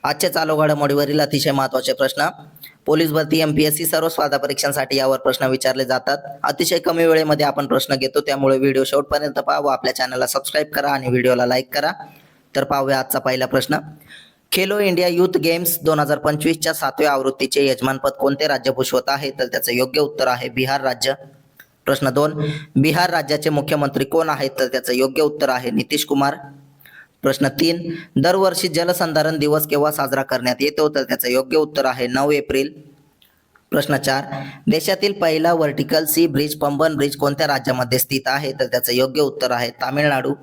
आजच्या चालू घडामोडीवरील अतिशय महत्त्वाचे प्रश्न. पोलीस भरती, एमपीएससी सर्व स्पर्धा परीक्षांसाठी यावर प्रश्न विचारले जातात. अतिशय कमी वेळेमध्ये आपण प्रश्न घेतो, त्यामुळे व्हिडिओ शेवटपर्यंत पहा व आपल्या चॅनलला सबस्क्राईब करा आणि व्हिडिओला लाईक करा. तर पाहूया आजचा पहिला प्रश्न. खेलो इंडिया युथ गेम्स 2025च्या 7व्या आवृत्तीचे यजमानपद कोणते राज्य भूषवत आहे? तर त्याचं योग्य उत्तर आहे बिहार राज्य. प्रश्न 2. बिहार राज्याचे मुख्यमंत्री कोण आहेत? तर त्याचं योग्य उत्तर आहे नितीश कुमार. प्रश्न 3. दरवर्षी जलसंधारण दिवस केव्हा साजरा करण्यात येतो? तर त्याचं योग्य उत्तर आहे 9 एप्रिल. प्रश्न 4. देशातील पहिला vertical sea bridge Pamban bridge कोणत्या राज्यामध्ये स्थित आहे? तर त्याचं योग्य उत्तर आहे तामिळनाडू.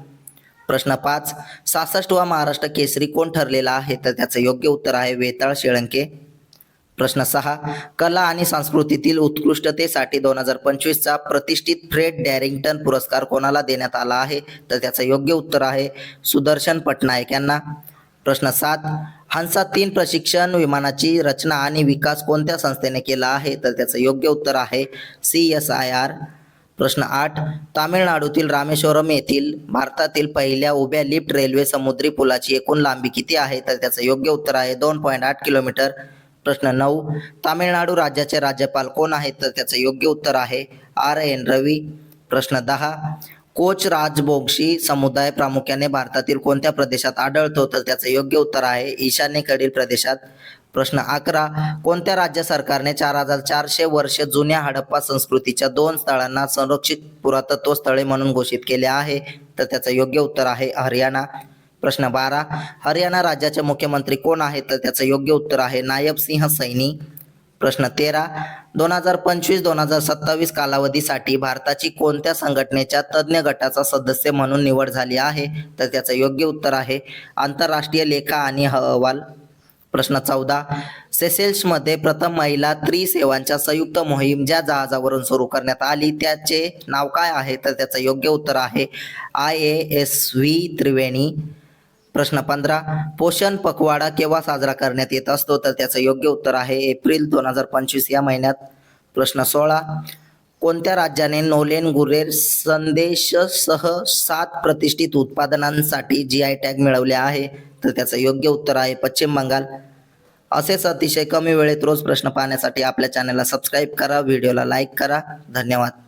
प्रश्न 5. 66वा महाराष्ट्र केसरी कोण ठरलेला आहे? तर त्याचं योग्य उत्तर आहे वेताळ शेळंके. प्रश्न 6. कला आणि संस्कृतीतील उत्कृष्टतेसाठी 2025चा प्रतिष्ठित फ्रेड डॅरिंग्टन पुरस्कार कोणाला देण्यात आला आहे? तर त्याचं योग्य उत्तर आहे सुदर्शन पटनायक यांना. प्रश्न 7. हंसा 3 प्रशिक्षण विमानाची रचना आणि विकास कोणत्या संस्थेने केला आहे? तर त्याचं योग्य उत्तर आहे CSIR. प्रश्न 8. तामिळनाडूतील रामेश्वरम येथील भारतातील पहिल्या उभ्या लिफ्ट रेल्वे समुद्री पुलाची एकूण लांबी किती आहे? तर त्याचं योग्य उत्तर आहे 2.8 किलोमीटर. प्रश्न 9. तामिळनाडू राज्याचे राज्यपाल कोण आहेत? तर त्याचं योग्य उत्तर आहे RN रवी. प्रश्न 10. कोच राजबोंशी समुदाय प्रामुख्याने भारतातील कोणत्या प्रदेशात आढळतो? तर त्याचं योग्य उत्तर आहे ईशान्येकडील प्रदेशात. प्रश्न 11. कोणत्या राज्य सरकारने 4400 वर्ष जुन्या हडप्पा संस्कृतीच्या 2 स्थळांना संरक्षित पुरातत्व स्थळे म्हणून घोषित केले आहे? तर त्याचं योग्य उत्तर आहे हरियाणा. प्रश्न 12. हरियाणा राज्याचे मुख्यमंत्री कोण आहेत? तर त्याचं योग्य उत्तर आहे नायब सिंह सैनी. प्रश्न 13. 2025-2027 कालावधीसाठी भारताची कोणत्या संघटनेच्या तज्ज्ञ गटाचा सदस्य म्हणून निवड झाली आहे? तर त्याचं योग्य उत्तर आहे आंतरराष्ट्रीय लेखा आणि अहवाल. प्रश्न 14. सेशेल्समध्ये प्रथम महिला त्रिसेवांच्या संयुक्त मोहीम ज्या जहाजावरून सुरू करण्यात आली त्याचे नाव काय आहे? तर त्याचं योग्य उत्तर आहे IASV त्रिवेणी. प्रश्न 15. पोषण पखवाडा केव्हा साजरा करण्यात येत असतो? तर त्याचं योग्य उत्तर आहे एप्रिल 2025 या महिन्यात. प्रश्न 16. कोणत्या राज्याने नोलेन गुरेर संदेशसह 7 प्रतिष्ठित उत्पादनांसाठी GI टॅग मिळवले आहे? तर त्याचं योग्य उत्तर आहे पश्चिम बंगाल. असेच अतिशय कमी वेळेत रोज प्रश्न पाहण्यासाठी आपल्या चॅनलला सबस्क्राईब करा, व्हिडिओला लाईक करा. धन्यवाद.